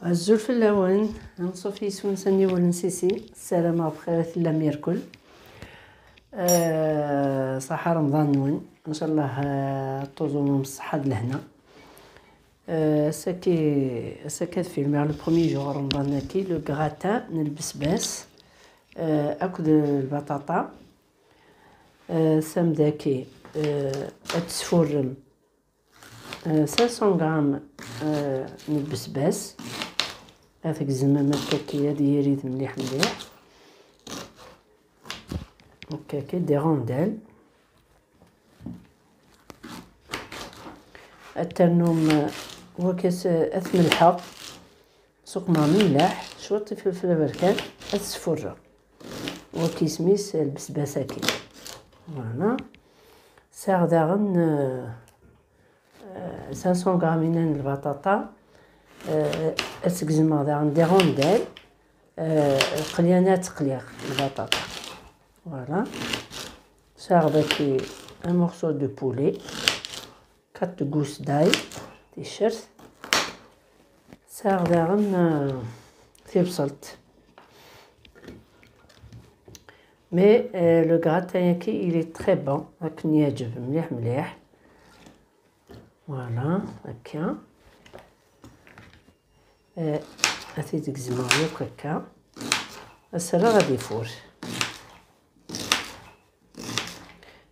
الزلف اللون نصوفي سونسني ولنسيسي السلامة بخير لا ميركل. صحة رمضان نون ان شاء الله طوزو بالصحة لهنا. ساكي فيلم على البروميي جور رمضان ناكي لو غراتان البسباس اكل البطاطا سمداكي تسفورم 500 غرام من البسباس. هذيك الزمامة الكاكية ديالي مليح مليح هكاكي دي روندال. الترنوم هو كاس ملحة سوق مع ملاح شوية فلفل بركان السفرة وكيسميس البسباساكي. فوالا ساغ داغن 500 غرام من البطاطا اسكزما داغن دي روندال قليانات تقليغ البطاطا. فوالا ساغ داكي ان مورسو دو بولي 4 غوس داي تيشيرت. ساغ داغن تيبسلت مي لو غراتان il est très bon راك يعجب مليح مليح. فوالا هكا هاتي ديك الزماريوك هكا السرا غادي يفور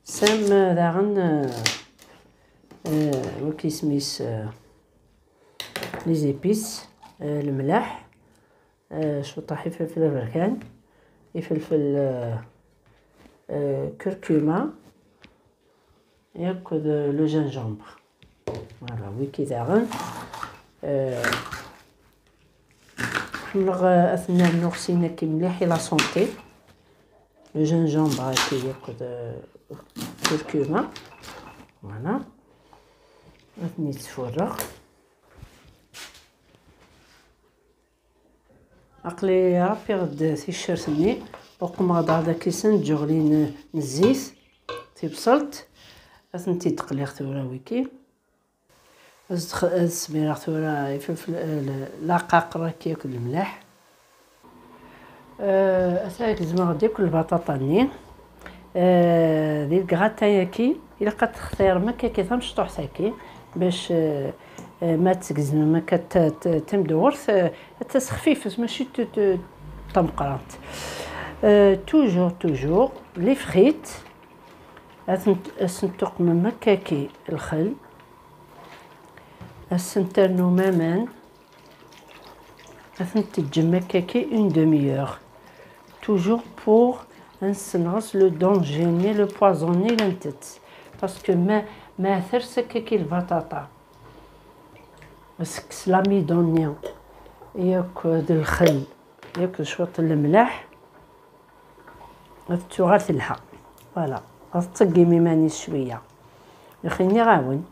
سام داغن وكيسميس لي زيبيس الملاح شويه فلفل بركان فلفل كركوما ياكل لو جينجومبر. فوالا ويكي داغن حمر اثناء نغسينا كي مليح لا سونتي لو جينجومبر كي ياكل كركوما. فوالا اثني تفرغ عقلي ربي غد تيشيرتني وقم غدا داك يسن جوغلين الزيت تيبسلت اثنتي تقليغ ثورا ويكي السميرة ثورا فلفل لاقاق راه كياكل الملاح. اساك زعما غادي ياكل البطاطا ني ديال غراتاياكي الا قد تختار ما كيكي مشطوح ساكي باش ما تسكزن ما كتمدورث تسخفيف ماشي تمقرات. توجور لي فريت اسنتوق من مكاكي الخل اسنترنو مامان اسنتجم مكاكي اون دمي اور توجور بور نسنغس لو دونجيني لو بوازوني لنتت باسكو ما ثرس كاكي البطاطا مسكس لاميدونيا ياكل الخل ياكل شويه الملاح غتوغال تلحق. فوالا غتطقي ميماني شويه يخليني غاون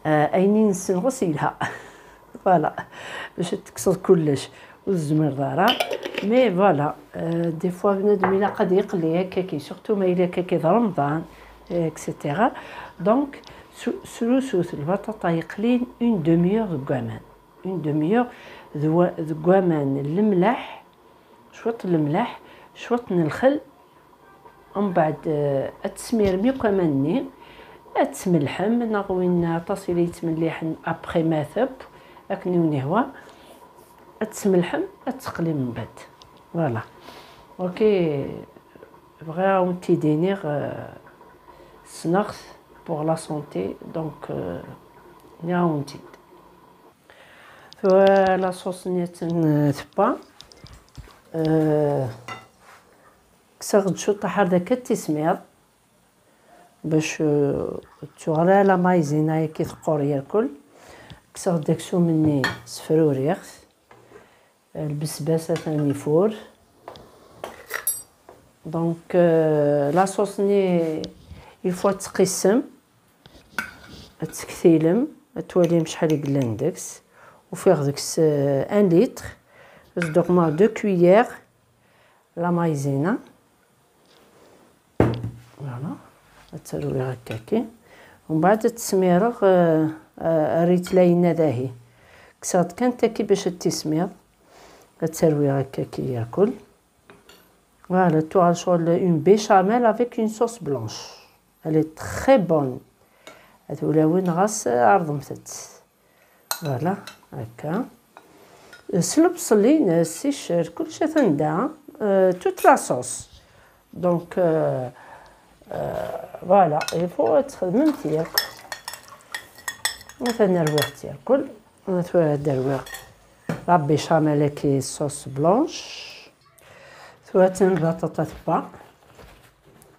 ايني نسنغس يلها. فوالا باش تكسر كلش والزمر دارا مي فوالا دي فوا بنادم الا قد يقلي هكاكي سورتو ما الا كاكي رمضان اكسيتيرا دونك سلوسوس البطاطا يقلين اون دمي اور كوامان اون دمي اور كوامان الملاح شويه الملاح شويه الخل ومن بعد التسمير مي كواماني تسملحم نغوين تصيلي تمليح ابخي ما ثب اكني هو تسملحم تقلي من بعد. فوالا اوكي بغا ونتي دينيغ سنغث بوغ لا سونتي دونك نيا ونتي لا صوص نيت ثبا كسرت شو طحر داك التسمير باش تغرى لا مايزينا كي ثقور ياكل كسر داكسو مني سفروريخ البسباسه ثاني فور دونك لا صوص ني يفوا تقسم تكثيلم تواليم شحال يقلان داكس وفيغ داكس 1 لتر دوك ما 2 كويير لا مايزينا. فوالا تسروي هكاكي ومن بعد تسميرغ ريت لاينا داهي تكسرت كان تاكي باش التسمير تسروي هكا كي ياكل. فوالا تو شغل اون بيشاميل افيك اون صوص بلونش الي تري بون. هذولا وين غاس عرضمتت. فوالا هكا البصلين السيشر كلشي تندع توت لا صوص. دونك فوالا يفو تخدم تياك مثلا الروح تاكل مثلا درويغ لا بيشاميل كي صوص بلونش ثواتن بطاطا ثبا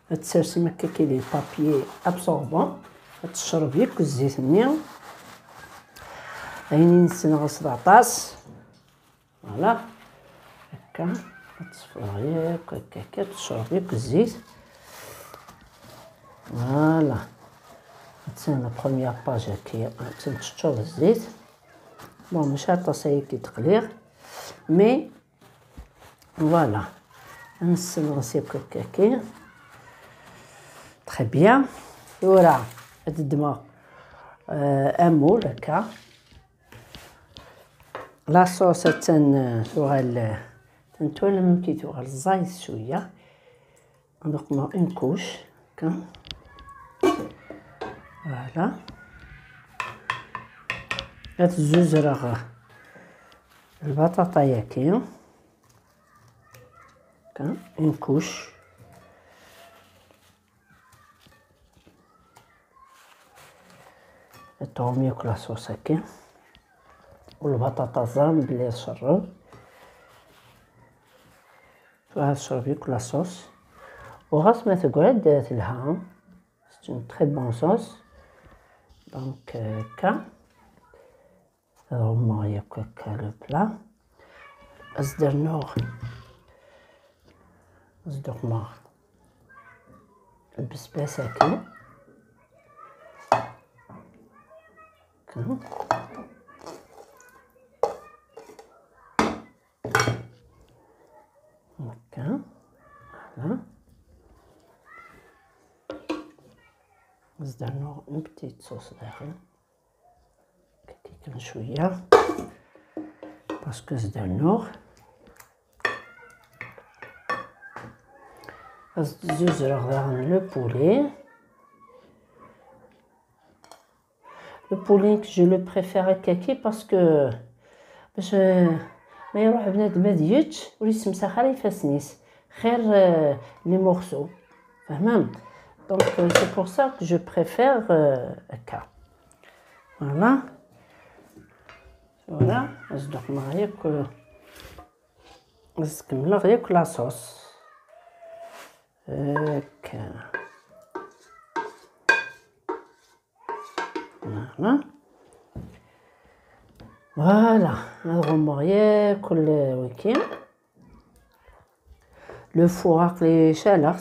تسرسي مكا كي لي بابيي ابسوربون تشرب ياك الزيت ني عيني نسنغ 17 فوالا هكا تصفر ياك هكا تشرب ياك الزيت فوالا تسنى لا بروميير باج هكايا تنشطو الزيت بون ماشي طاسه كي تقليغ مي فوالا نسنغ سيك هكاكي تري بيان. ورا هاد الدماغ امول هكا لا صوص تنتوغل تنتولم كي توغل الزايد شويه ندوق مع اون كوش هكا فوالا. هاد الزوز راه البطاطا ياكي هكا اون كوش الطعوم ياكل لاصوص هكا والبطاطا زرم بلي تشرب تشرب ياكل لاصوص وغاس ما تقعد تلها سي اون تري بون صوص. دونك هكا هما ياكل هكا لو بلا ازدرنوغ ازدوق مع البسباس هكا هكا فوالا زدنا اون بتيت صوص داخل كيكون شويه باسكو زدنوه زوز رغدان لو بولي. لو بولي جو لو بريفير هكاكي باسكو باش ما يروح بنادم ما ديتش ويسمسا خير يفاسنيس خير لي مورسو فهمت. دونك سي بور سا كو جو بريفير هكا فوالا. فوالا نصدق معايا نكمل غير لاصوص هكا فوالا. فوالا نغمر ياكل ويكين لو فور عقلي شالخ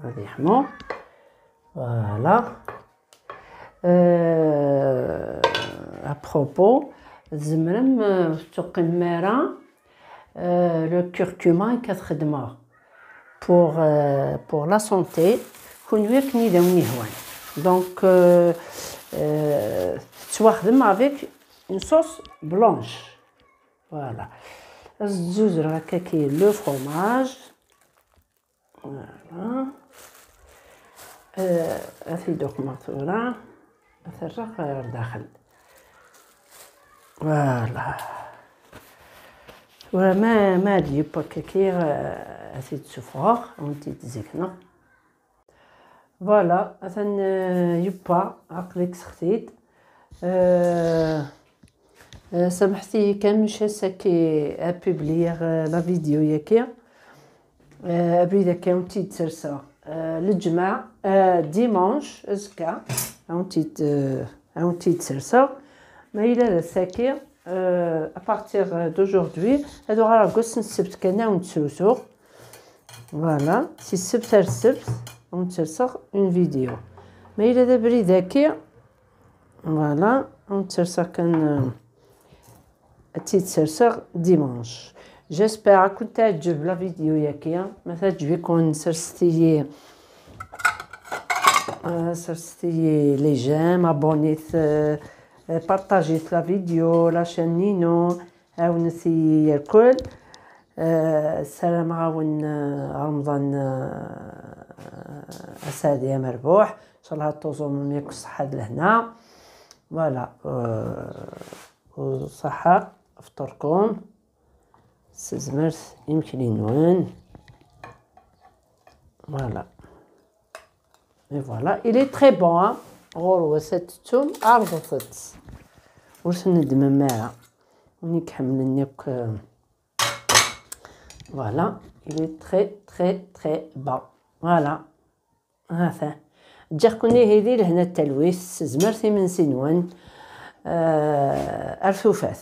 غادي يحمر فوالا. ابروبو زمرم تقمرة لو كوركوما كتخدمها بور لا سونتي كون وياك نيداوني هوان. دونك تواخدم افيك اون صوص بلونش فوالا. زوز هكاكي لو فروماج فوالا. هذي دوق مغسولة مثلا غير داخل فوالا. ما ديب هكاكي هذي تسفغ ونتي تزيكنا فوالا. مثلا يبا عقلك سختيت سامحتي كان مش هساكي ابوبليغ لا فيديو ياكي ابريدا كاونتي تسرسا الجمعة ديمانش ازكا عاونتي تسرسا ما إلا ساكي ابارتيغ دوجوردوي هادو غا قص السبت كنا ونتسوسو فوالا. سي السبت السبت ونتسرسا اون فيديو ما إلا دا بريداكي فوالا ونتسرسا كان تيتسرسا ديمانش. جيسبر كنت تعجب لا فيديو ياكي ما تعجبكم سرستي لي جيم ابونيت بارطاجيت لا فيديو لاشين نينو عاونتي الكل. السلام عاون رمضان اسعد يا مربوح، ان شاء الله توصلوا من ياك الصحه لهنا. فوالا وصحه فطوركم سزمرت يمكن ينون. فوالا اي فوالا il est très bon. غور وساتتم عرضت واش ندم معها وني كحملني ياك. فوالا il est très très très bon. فوالا هذا جاكوني هذي لهنا التلويث زمرتي من سنوان الفوفات.